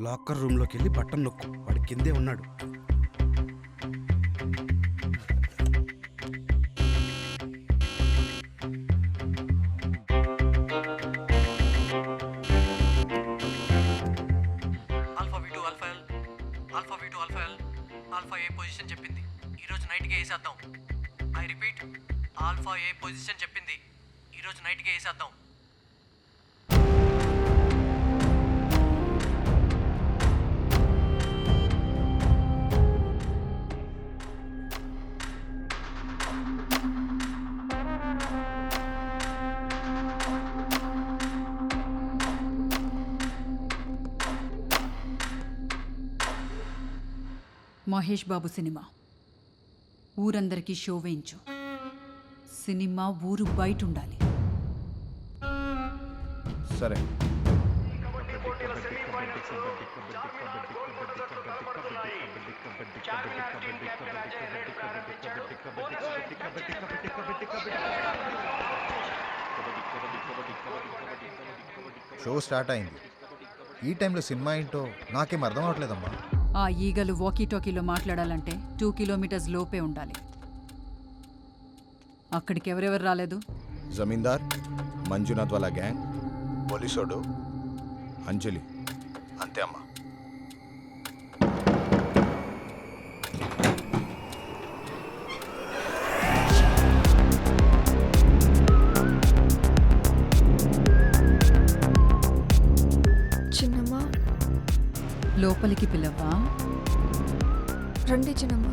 Locker రూమ్లోకి వెళ్ళి button నొక్కు, వాడి కిందే ఉన్నాడు. Alpha V2 alpha L, alpha V2 alpha L, alpha ఏ పొజిషన్ చెప్పింది, ఈరోజు నైట్కి వేసేద్దాం. I repeat, alpha A position చెప్పింది, ఈరోజు నైట్కి వేసేద్దాం. మహేష్ బాబు సినిమా ఊరందరికీ షో వేయించు. సినిమా ఊరు బయట ఉండాలి. సరే. షో స్టార్ట్ అయింది. ఈ టైంలో సినిమా ఏంటో నాకేం అర్థం అవట్లేదమ్మా. ఆ ఈగలు వాకీటాకీలో మాట్లాడాలంటే 2 కిలోమీటర్స్ లోపే ఉండాలి. అక్కడికి ఎవరెవరు రాలేదు? జమీందార్, మంజునాథ్ వాళ్ళ గ్యాంగ్, పోలీసోడు, అంజలి, అంతే అమ్మా. చిన్నమ్మ, లోపలికి పిలవా? రండి చిన్నమ్మ.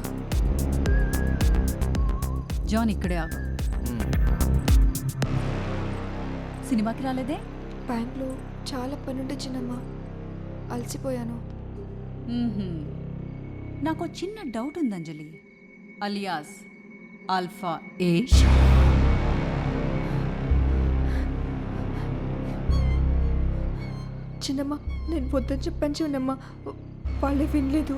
జాన్ ఇక్కడే ఆగు. సినిమాకి రాలేదే? బ్యాంక్లో చాలా పనుండే చిన్నమ్మ, అలసిపోయాను. నాకు చిన్న డౌట్ ఉంది అంజలి. అలియాస్ ఆల్ఫా ఏ చిన్నమ్మ, నేను వద్దని చెప్పాను చిన్నమ్మ, వాళ్ళే వినలేదు.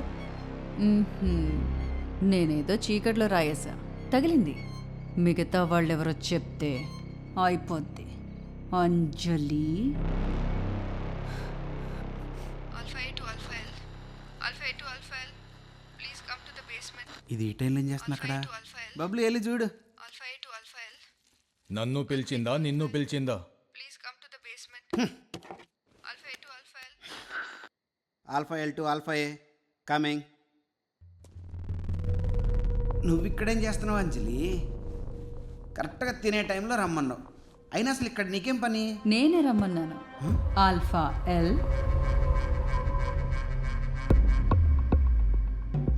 నేనేదో చీకట్లో రాయేసా, తగిలింది. మిగతా వాళ్ళెవరో చెప్తే అయిపోద్ది. అంజలి, ఇది ఈ టైంలో ఏం చేస్తున్నా అక్కడ? బబ్లు వెళ్ళి చూడు. నన్ను పిలిచిందా నిన్ను పిలిచిందా? Alpha L2 alpha A coming. నువ్వు ఇక్కడేం చేస్తున్నావు అంజలి? కరెక్ట్గా తినే టైంలో రమ్మన్నావు. అయినా అసలు ఇక్కడ నీకేం పని? నేనే రమ్మన్నాను. Alpha L,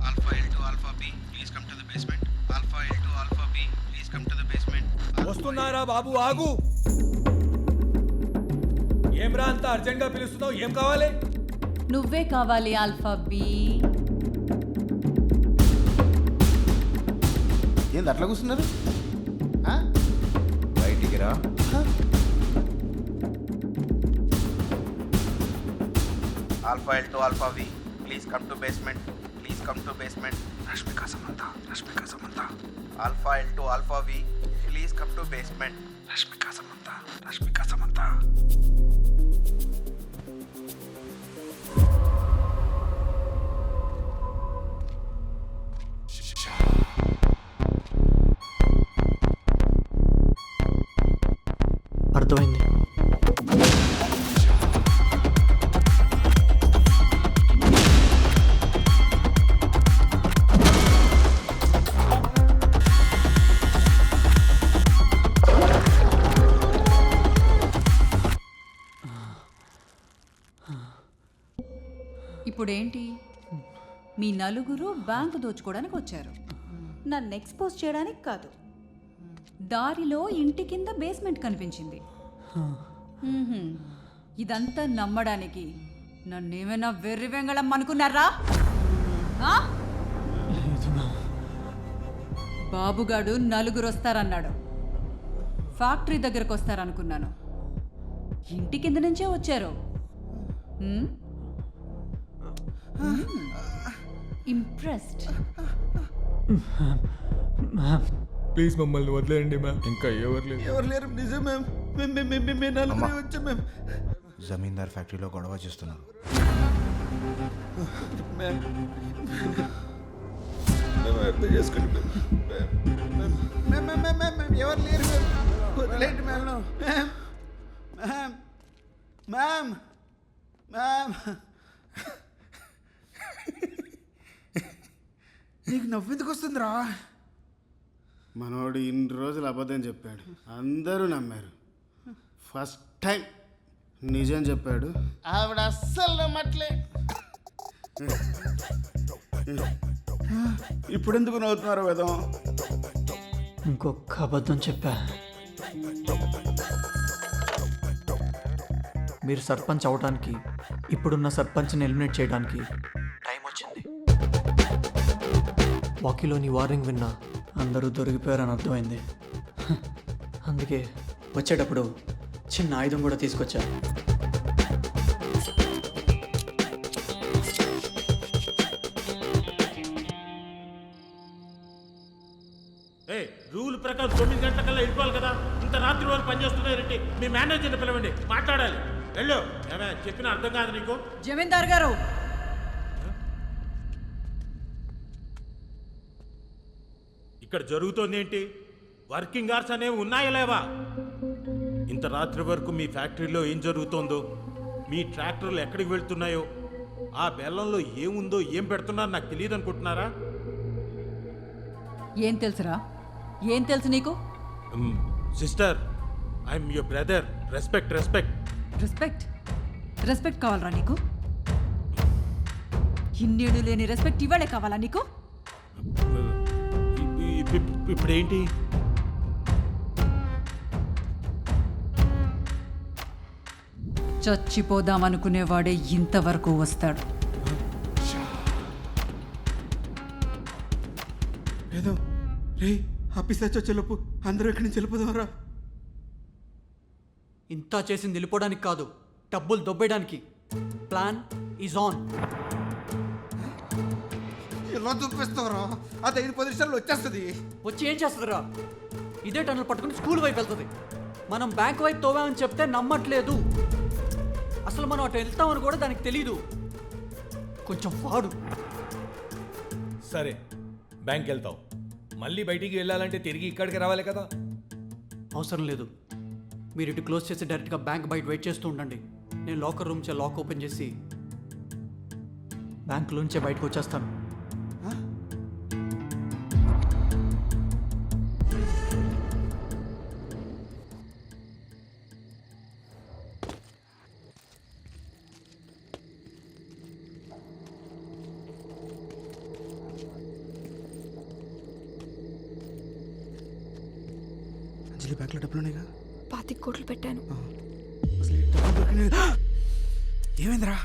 alpha L2 alpha B please come to the basement. Alpha L2 alpha B please come to the basement. వస్తున్నారా బాబు, ఆగు. ఏమ్రా అంత అర్జెంట్గా పిలుస్తున్నావు, ఏం కావాలి? నువ్వే కావాలి ఆల్ఫా బి. ఏంది అట్లా కూర్చున్నారు? బయటికి రా. Alpha L2 alpha V please come to basement. Please come to basement. Rashmika Samantha, Rashmika Samantha. Alpha L2 alpha V please come to basement. Rashmika Samantha, Rashmika Samantha. అర్థమైంది. ఇప్పుడేంటి? మీ నలుగురు బ్యాంకు దోచుకోవడానికి వచ్చారు, నన్ను ఎక్స్పోజ్ చేయడానికి కాదు. దారిలో ఇంటి కింద బేస్మెంట్ కనిపించింది. ఇదంతా నమ్మడానికి నన్నేమైనా వెర్రి వెంగళం అనుకున్నారా? బాబుగాడు నలుగురు వస్తారన్నాడు. ఫ్యాక్టరీ దగ్గరకు వస్తారనుకున్నాను. ఇంటి కింద నుంచే వచ్చారు. ఇంప్రెస్డ్. ప్లీజ్ మమ్మల్ని వదిలేయండి మ్యామ్, ఇంకా ఎవరు లేరు. నిజం మ్యామ్, మేము నలుగురే వచ్చాం మ్యామ్. జమీందార్ ఫ్యాక్టరీలో గొడవ చేస్తున్నాం. మేము అర్థం చేసుకోండి ఎవరు లేరు వదిలేండి మ్యామ్ మ్యామ్ మ్యామ్ మ్యామ్ నీకు నవ్వెందుకు వస్తుందిరా? మనోడు ఇన్ని రోజులు అబద్ధం చెప్పాడు, అందరూ నమ్మారు. ఫస్ట్ టైం నిజం చెప్పాడు, ఆవిడ అస్సలు నమ్మట్లే. ఇప్పుడు ఎందుకు నవ్వుతున్నారు వేదం? ఇంకొక అబద్ధం చెప్పా. మీరు సర్పంచ్ అవడానికి, ఇప్పుడున్న సర్పంచ్ని ఎలిమినేట్ చేయడానికి టైం వచ్చింది. వాకిలోని వార్నింగ్ విన్నా అందరూ దొరికిపోయారని అర్థమైంది. అందుకే వచ్చేటప్పుడు చిన్న ఆయుధం కూడా తీసుకొచ్చా. రూల్ ప్రకారం 9 గంటలకల్లా వెళ్ళిపోవాలి కదా. ఇంత రాత్రి వరకు పనిచేస్తున్నారంటే మీ మేనేజర్ని పిలవండి, మాట్లాడాలి. వెళ్ళు. ఏమే చెప్పిన అర్థం కాదు నీకు? జమీందార్ గారు, ఇక్కడ జరుగుతోంది ఏంటి? వర్కింగ్ అవర్స్ అనేవి ఉన్నాయా లేవా? ఇంత రాత్రి వరకు మీ ఫ్యాక్టరీలో ఏం జరుగుతోందో, మీ ట్రాక్టర్లు ఎక్కడికి వెళ్తున్నాయో, ఆ బెల్లంలో ఏముందో ఏం పెడుతున్నారో నాకు తెలియదు అనుకుంటున్నారా? ఏం తెలుసురా? ఏం తెలుసు నీకు? Sister, I'm your brother. Respect respect respect respect కావాలరా నీకు? ఇన్నేళ్ళు లేని రెస్పెక్ట్ ఇవాళే కావాలా నీకు? ఇప్పుడేంటి? చచ్చిపోదామనుకునేవాడే ఇంతవరకు వస్తాడు. ఏదో రే ఆఫీస్ వచ్చేలోపు అందరూ ఇక్కడి నుంచి వెళ్ళిపోదామరా. ఇంత చేసింది వెళ్ళిపోవడానికి కాదు, డబ్బులు దొబ్బేయడానికి. Plan is on. ఎలా చూపిస్తావరా? అది 5-10 నిమిషాల్లో వచ్చేస్తుంది. వచ్చి ఏం చేస్తుందిరా? ఇదే టన్నులు పట్టుకుని స్కూల్ వైపు వెళ్తుంది. మనం బ్యాంక్ వైపు తోవామని చెప్తే నమ్మట్లేదు. అసలు మనం అటు వెళ్తామని కూడా దానికి తెలీదు. కొంచెం వాడు. సరే, బ్యాంక్ వెళ్తావు, మళ్ళీ బయటికి వెళ్ళాలంటే తిరిగి ఇక్కడికి రావాలి కదా. అవసరం లేదు. మీరు ఇటు క్లోజ్ చేసి డైరెక్ట్గా బ్యాంక్ బయట వెయిట్ చేస్తూ ఉండండి. నేను లాకర్ రూమ్ లాక్ ఓపెన్ చేసి బ్యాంకులోంచే బయటకు వచ్చేస్తాను. అంజలి బ్యాంక్లో డబ్బులు ఉన్నాయిగా? 25 కోట్లు పెట్టాను. అసలు ఈ డబ్బులు దొరికినాయి. ఏమైందిరా?